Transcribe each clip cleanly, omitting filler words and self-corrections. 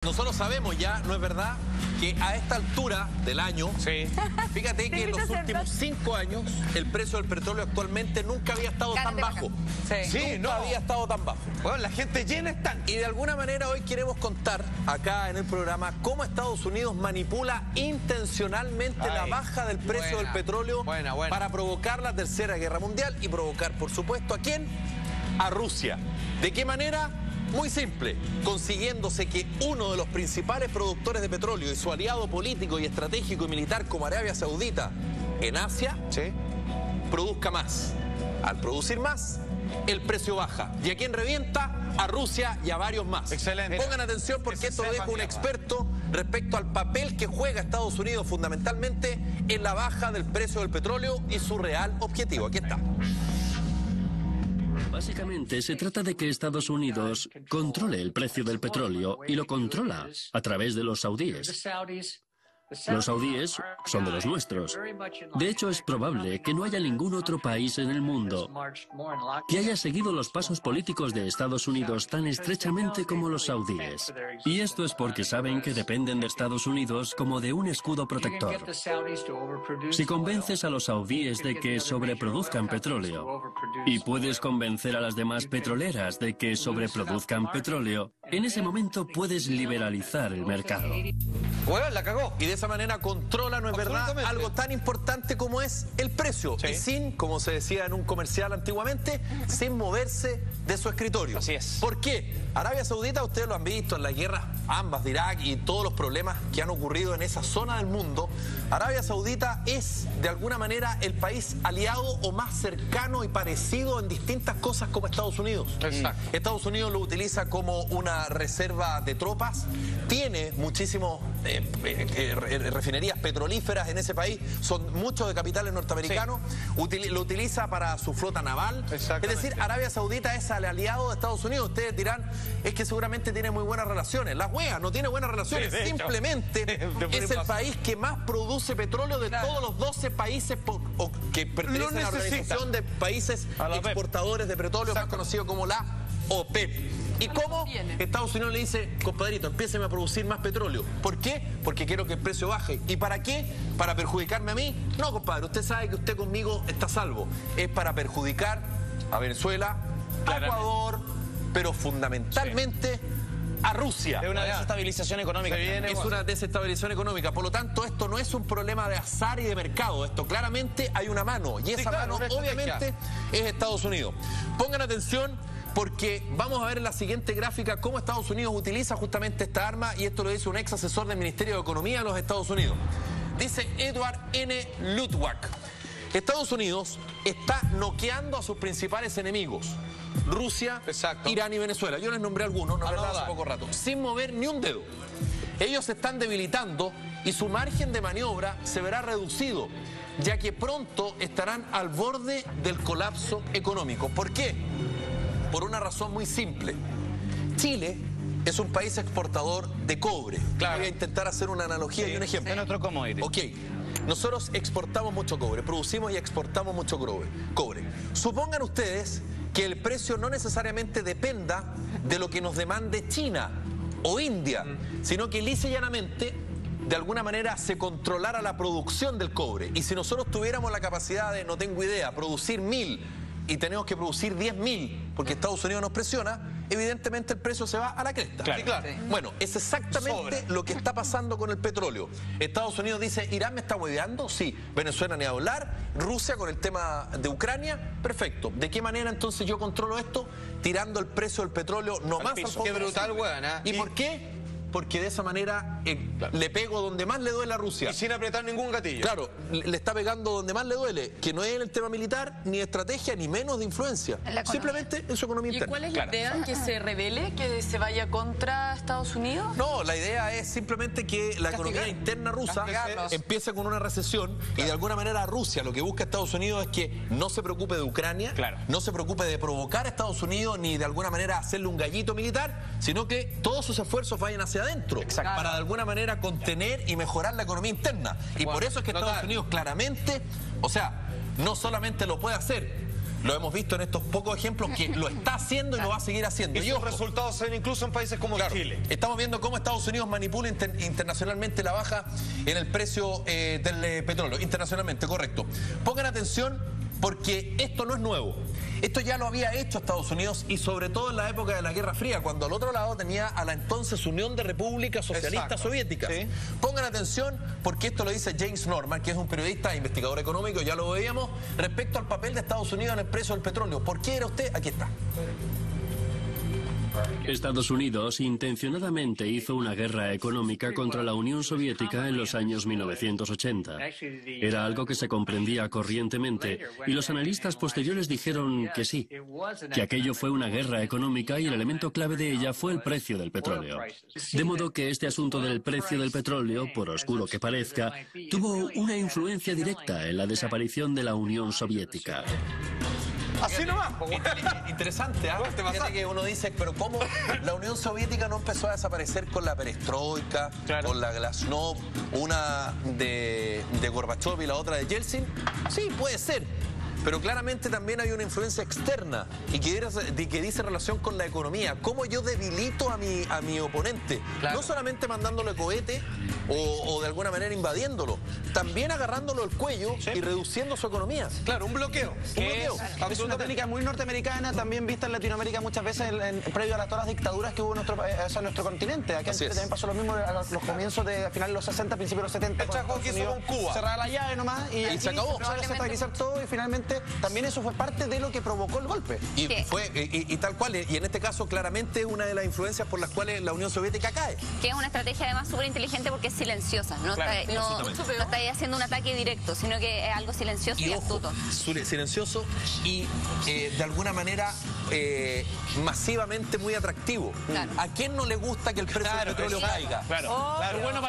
Nosotros sabemos ya, ¿no es verdad?, que a esta altura del año, fíjate que en los últimos 5 años el precio del petróleo actualmente nunca había estado tan bajo. Nunca había estado tan bajo. Bueno, la gente llena están. Y de alguna manera hoy queremos contar acá en el programa cómo Estados Unidos manipula intencionalmente la baja del precio del petróleo para provocar la Tercera Guerra Mundial y provocar, por supuesto, ¿a quién? A Rusia. ¿De qué manera? Muy simple, consiguiéndose que uno de los principales productores de petróleo y su aliado político y estratégico y militar como Arabia Saudita en Asia, produzca más. Al producir más, el precio baja. ¿Y a quién revienta? A Rusia y a varios más. Excelente. Pongan atención porque esto lo deja un experto respecto al papel que juega Estados Unidos fundamentalmente en la baja del precio del petróleo y su real objetivo. Aquí está. Básicamente se trata de que Estados Unidos controle el precio del petróleo y lo controla a través de los saudíes. Los saudíes son de los nuestros. De hecho, es probable que no haya ningún otro país en el mundo que haya seguido los pasos políticos de Estados Unidos tan estrechamente como los saudíes. Y esto es porque saben que dependen de Estados Unidos como de un escudo protector. Si convences a los saudíes de que sobreproduzcan petróleo y puedes convencer a las demás petroleras de que sobreproduzcan petróleo, en ese momento puedes liberalizar el mercado. Bueno, la cagó. Y de esa manera controla, ¿no es verdad?, algo tan importante como es el precio. Y sin, como se decía en un comercial antiguamente, sin moverse de su escritorio. Así es. ¿Por qué? Arabia Saudita, ustedes lo han visto en las guerras ambas de Irak y todos los problemas que han ocurrido en esa zona del mundo. Arabia Saudita es, de alguna manera, el país aliado o más cercano y parecido en distintas cosas como Estados Unidos. Exacto. Estados Unidos lo utiliza como una reserva de tropas, tiene muchísimos refinerías petrolíferas en ese país, son muchos de capitales norteamericanos, lo utiliza para su flota naval. Es decir, Arabia Saudita es el aliado de Estados Unidos. Ustedes dirán, es que seguramente tiene muy buenas relaciones. Las weas, no tiene buenas relaciones, simplemente es el país que más produce petróleo de todos los 12 países que pertenecen a la Organización de Países Exportadores de Petróleo, más conocido como la OPEP. ¿Y cómo? Estados Unidos le dice, compadrito, empiéceme a producir más petróleo. ¿Por qué? Porque quiero que el precio baje. ¿Y para qué? ¿Para perjudicarme a mí? No, compadre, usted sabe que usted conmigo está a salvo. Es para perjudicar a Venezuela, a Ecuador, pero fundamentalmente a Rusia. Es una desestabilización económica. Es una desestabilización económica. Por lo tanto, esto no es un problema de azar y de mercado. Esto claramente hay una mano. Y esa mano, obviamente, es Estados Unidos. Pongan atención, porque vamos a ver en la siguiente gráfica cómo Estados Unidos utiliza justamente esta arma, y esto lo dice un ex asesor del Ministerio de Economía de los Estados Unidos. Dice Edward N. Luttwak: Estados Unidos está noqueando a sus principales enemigos, Rusia, Irán y Venezuela. Yo les nombré algunos, no verdad, hace poco rato, sin mover ni un dedo. Ellos se están debilitando y su margen de maniobra se verá reducido, ya que pronto estarán al borde del colapso económico. ¿Por qué? Por una razón muy simple. Chile es un país exportador de cobre. Voy a intentar hacer una analogía y un ejemplo. Es nuestro commodity. Ok, nosotros exportamos mucho cobre, producimos y exportamos mucho cobre. Supongan ustedes que el precio no necesariamente dependa de lo que nos demande China o India, sino que lisa y llanamente, de alguna manera, se controlara la producción del cobre. Y si nosotros tuviéramos la capacidad de, no tengo idea, producir 1000 y tenemos que producir 10.000 porque Estados Unidos nos presiona, evidentemente el precio se va a la cresta. Bueno, es exactamente lo que está pasando con el petróleo. Estados Unidos dice, ¿Irán me está hueveando? Sí. Venezuela ni hablar. Rusia con el tema de Ucrania, perfecto. ¿De qué manera entonces yo controlo esto? Tirando el precio del petróleo nomás al fondo. Qué brutal, weón. ¿Y por qué? Porque de esa manera le pego donde más le duele a Rusia. Y sin apretar ningún gatillo. Claro, le está pegando donde más le duele, que no es en el tema militar, ni de estrategia, ni menos de influencia. Simplemente en su economía interna. ¿Y cuál es la idea? ¿Que se revele? ¿Que se vaya contra Estados Unidos? No, la idea es simplemente que la economía interna rusa empiece con una recesión y de alguna manera Rusia, lo que busca Estados Unidos es que no se preocupe de Ucrania, no se preocupe de provocar a Estados Unidos ni de alguna manera hacerle un gallito militar, sino que todos sus esfuerzos vayan hacia adentro, para de alguna manera contener y mejorar la economía interna. Y por eso es que Estados Unidos claramente, o sea, no solamente lo puede hacer, Lo hemos visto en estos pocos ejemplos que lo está haciendo y lo va a seguir haciendo. Y sus resultados se ven incluso en países como Chile. Estamos viendo cómo Estados Unidos manipula internacionalmente la baja en el precio del petróleo. Internacionalmente, correcto. Pongan atención porque esto no es nuevo. Esto ya lo había hecho Estados Unidos y sobre todo en la época de la Guerra Fría, cuando al otro lado tenía a la entonces Unión de Repúblicas Socialistas Soviéticas. Sí. Pongan atención porque esto lo dice James Norman, que es un periodista e investigador económico, ya lo veíamos, respecto al papel de Estados Unidos en el precio del petróleo. ¿Por qué era usted? Aquí está. Estados Unidos intencionadamente hizo una guerra económica contra la Unión Soviética en los años 1980. Era algo que se comprendía corrientemente y los analistas posteriores dijeron que sí, que aquello fue una guerra económica y el elemento clave de ella fue el precio del petróleo. De modo que este asunto del precio del petróleo, por oscuro que parezca, tuvo una influencia directa en la desaparición de la Unión Soviética. Así nomás. Interesante, ¿eh? Fíjate que uno dice, pero ¿cómo la Unión Soviética no empezó a desaparecer con la perestroika, con la glasnost, una de Gorbachev y la otra de Yeltsin? Sí, puede ser. Pero claramente también hay una influencia externa y que dice relación con la economía. ¿Cómo yo debilito a mi oponente? No solamente mandándole cohete o de alguna manera invadiéndolo, también agarrándolo el cuello y reduciendo su economía. Claro, un bloqueo. Es una técnica muy norteamericana, también vista en Latinoamérica muchas veces previo a todas las dictaduras que hubo en nuestro continente. Aquí en Chile también pasó lo mismo a los comienzos a finales de los 60, principios de los 70. Chacó que hizo con Cuba. Cerraba la llave nomás y se acabó. Se a estabilizar todo y finalmente también eso fue parte de lo que provocó el golpe. Y tal cual, y en este caso claramente es una de las influencias por las cuales la Unión Soviética cae. Que es una estrategia además súper inteligente porque es silenciosa, no está ahí haciendo un ataque directo, sino que es algo silencioso y astuto. Silencioso y de alguna manera masivamente muy atractivo. ¿A quién no le gusta que el precio del petróleo caiga?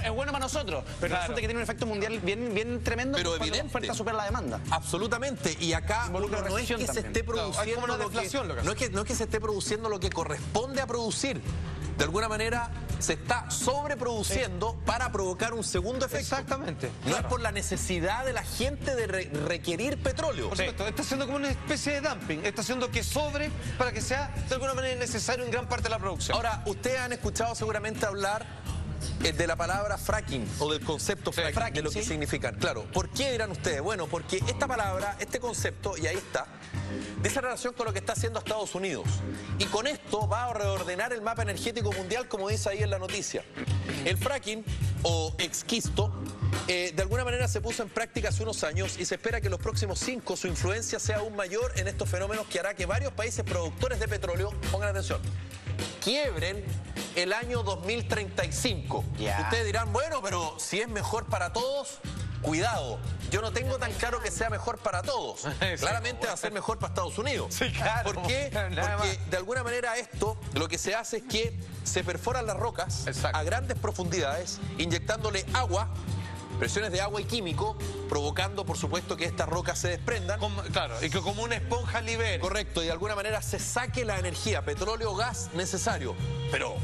Es bueno para nosotros, pero resulta que tiene un efecto mundial bien tremendo. Pero cuando la oferta supera la demanda. Absolutamente, y acá no es que se esté produciendo no es que se esté produciendo lo que corresponde a producir. De alguna manera se está sobreproduciendo para provocar un segundo efecto. Exactamente. No es por la necesidad de la gente de requerir petróleo. Por supuesto, está haciendo como una especie de dumping. Está haciendo que sobre para que sea de alguna manera necesario en gran parte de la producción. Ahora, ustedes han escuchado seguramente hablar de la palabra fracking o del concepto fracking, de lo que significan. Claro, ¿por qué dirán ustedes? Bueno, porque esta palabra, este concepto, y ahí está, dice relación con lo que está haciendo Estados Unidos. Y con esto va a reordenar el mapa energético mundial, como dice ahí en la noticia. El fracking, o exquisto, de alguna manera se puso en práctica hace unos años y se espera que en los próximos 5 su influencia sea aún mayor en estos fenómenos que hará que varios países productores de petróleo, pongan atención, quiebren el año 2035. Ustedes dirán, bueno, pero si es mejor para todos, cuidado. Yo no tengo tan claro que sea mejor para todos. Claramente va a ser mejor para Estados Unidos. Sí, claro. ¿Por qué? Porque de alguna manera esto, lo que se hace es que se perforan las rocas a grandes profundidades, inyectándole agua, presiones de agua y químico, provocando, por supuesto, que estas rocas se desprendan. Claro, y que como una esponja libere. Correcto, y de alguna manera se saque la energía, petróleo, gas necesario. Pero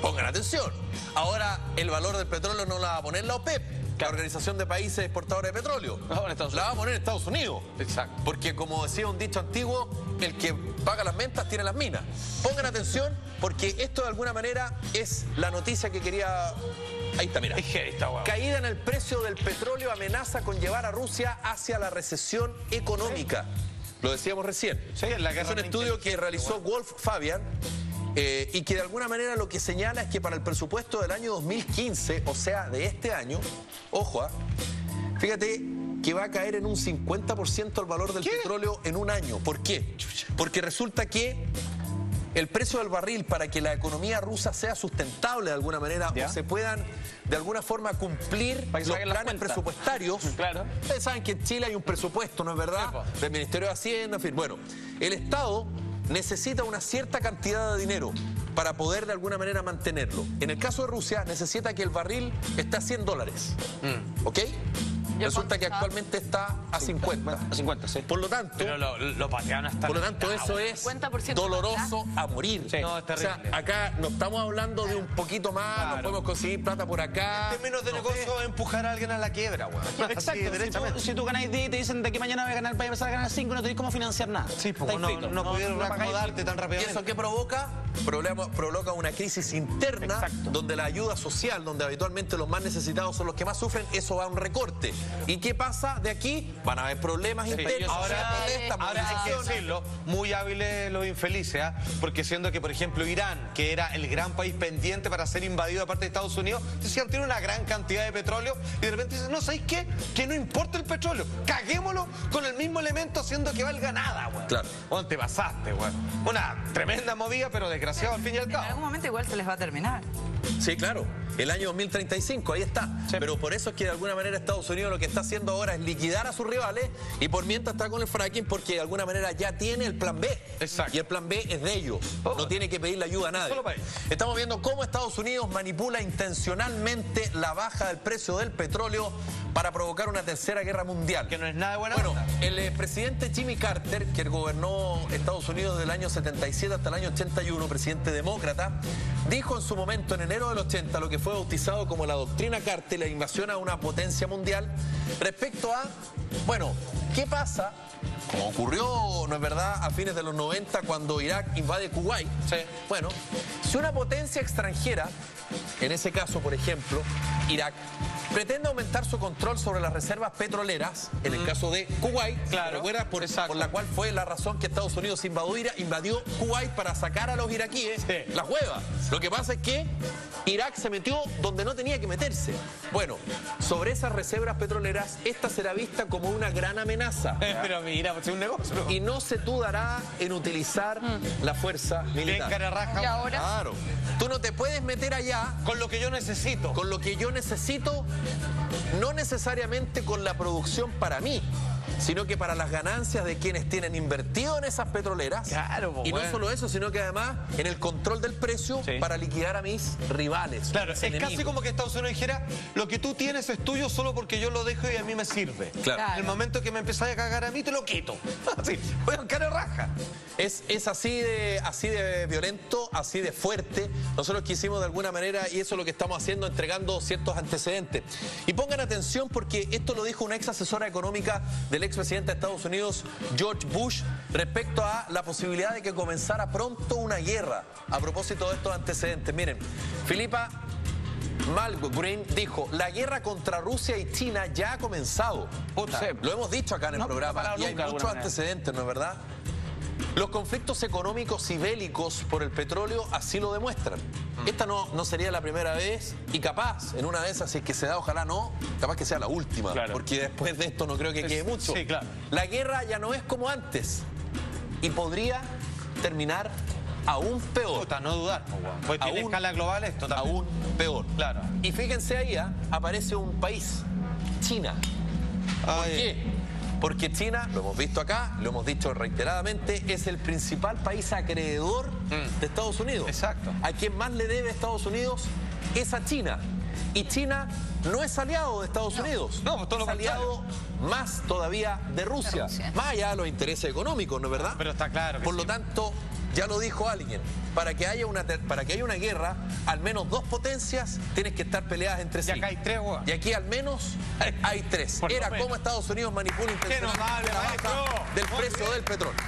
pongan atención, ahora el valor del petróleo no la va a poner la OPEP, la Organización de Países Exportadores de Petróleo. La va a poner Estados Unidos. Exacto. Porque, como decía un dicho antiguo, el que paga las mentas tiene las minas. Pongan atención, porque esto de alguna manera es la noticia que quería... Ahí está, mira. Caída en el precio del petróleo amenaza con llevar a Rusia hacia la recesión económica. Lo decíamos recién. Es un estudio que realizó Wolf Fabian y que de alguna manera lo que señala es que para el presupuesto del año 2015, o sea, de este año, ojo, fíjate que va a caer en un 50% el valor del petróleo en un año. ¿Por qué? Porque resulta que el precio del barril, para que la economía rusa sea sustentable de alguna manera, o se puedan de alguna forma cumplir los planes presupuestarios. Ustedes saben que en Chile hay un presupuesto, ¿no es verdad? Del Ministerio de Hacienda, en fin. Bueno, el Estado necesita una cierta cantidad de dinero para poder de alguna manera mantenerlo. En el caso de Rusia, necesita que el barril esté a $100. ¿Ok? Resulta que actualmente está a 50. A 50, sí. Por lo tanto, Pero lo patearon hasta... por lo tanto eso es 50% doloroso a morir. Sí. No, es terrible. O sea, acá no estamos hablando de un poquito más, Claro. no podemos conseguir plata por acá. En términos de negocio, empujar a alguien a la quiebra, weón. Exacto, Así, derechamente. si tú ganas 10 y te dicen de aquí mañana voy a ganar, para empezar a ganar 5, no tenés cómo financiar nada. Sí, porque no pudieron reacomodarte tan ¿Y rápidamente. eso qué provoca? Provoca una crisis interna. Exacto. Donde la ayuda social, donde habitualmente los más necesitados son los que más sufren, eso va a un recorte. ¿Y qué pasa de aquí? Van a haber problemas internos, Ahora hay que movilizaciones. decirlo, muy hábiles los infelices, ¿ah? Porque siendo que, por ejemplo, Irán, que era el gran país pendiente para ser invadido de parte de Estados Unidos, decían, tiene una gran cantidad de petróleo, y de repente dicen, no, ¿sabéis qué? Que no importa el petróleo, caguémoslo con el mismo elemento haciendo que valga nada, güey. Claro. ¿Dónde te pasaste, güey? Una tremenda movida, pero desgraciado al fin y al En cabo. algún momento igual se les va a terminar. Sí, claro. El año 2035, ahí está. Sí. Pero por eso es que de alguna manera Estados Unidos lo que está haciendo ahora es liquidar a sus rivales y por mientras está con el fracking porque de alguna manera ya tiene el plan B. Exacto. Y el plan B es de ellos. No tiene que pedirle ayuda a nadie. Solo para ellos. Estamos viendo cómo Estados Unidos manipula intencionalmente la baja del precio del petróleo para provocar una tercera guerra mundial. Que no es nada de buena Bueno, onda. el presidente Jimmy Carter, que gobernó Estados Unidos del año 77 hasta el año 81, presidente demócrata, dijo en su momento, en enero del 80, lo que fue bautizado como la doctrina Carter, la invasión a una potencia mundial, respecto a, bueno, ¿qué pasa? Como ocurrió, ¿no es verdad?, a fines de los 90 cuando Irak invade Kuwait. Sí. Bueno, si una potencia extranjera, en ese caso, por ejemplo, Irak, pretende aumentar su control sobre las reservas petroleras, en el caso de Kuwait, Claro, ¿recuerdas? Por la cual fue la razón que Estados Unidos invadió Kuwait para sacar a los iraquíes la hueva. Lo que pasa es que Irak se metió donde no tenía que meterse. Bueno, sobre esas reservas petroleras, esta será vista como una gran amenaza. Pero mira, pues es un negocio. Y no se dudará en utilizar la fuerza Bien militar. cara raja. Y ahora, Claro. Tú no te puedes meter allá Con lo que yo necesito. con lo que yo necesito, no necesariamente con la producción para mí, sino que para las ganancias de quienes tienen invertido en esas petroleras. Claro, pues, y no bueno. solo eso, sino que además en el control del precio Sí. para liquidar a mis rivales. Claro, mis es casi enemigos. como que Estados Unidos dijera, lo que tú tienes es tuyo solo porque yo lo dejo y a mí me sirve. Claro. En el momento que me empezáis a cagar a mí, te lo quito. Así, voy a cara raja. Es así de violento, así de fuerte. Nosotros quisimos de alguna manera, y eso es lo que estamos haciendo, entregando ciertos antecedentes. Y pongan atención porque esto lo dijo una ex asesora económica del expresidente de Estados Unidos, George Bush, respecto a la posibilidad de que comenzara pronto una guerra. A propósito de estos antecedentes, miren, Philippa Malmgren dijo, la guerra contra Rusia y China ya ha comenzado. Puta. Sí. Lo hemos dicho acá en el No, programa no ha parado y hay nunca, de muchos alguna manera. antecedentes, ¿no es verdad? Los conflictos económicos y bélicos por el petróleo así lo demuestran. Esta no sería la primera vez y capaz, en una de esas, si es que se da, ojalá no, capaz que sea la última, Claro. porque después de esto no creo que quede mucho. Sí, claro. La guerra ya no es como antes y podría terminar aún peor. Puta, no dudar, pues tiene Aún- escala global esto también. Aún peor. Claro. Y fíjense ahí, aparece un país, China. ¿Por qué? Porque China, lo hemos visto acá, lo hemos dicho reiteradamente, es el principal país acreedor de Estados Unidos. Exacto. A quien más le debe Estados Unidos es a China. Y China no es aliado de Estados Unidos. No, todo lo es aliado más todavía de Rusia. Rusia. Más allá de los intereses económicos, ¿no es verdad? Pero está claro que Por lo sí. tanto, ya lo dijo alguien, para que haya una guerra, al menos dos potencias tienes que estar peleadas entre Y sí. acá hay tres, weón. Y aquí al menos hay tres. Por lo Era menos. como Estados Unidos manipula Que nos intencionalmente hable, la baja maestro. del Muy precio bien. del petróleo.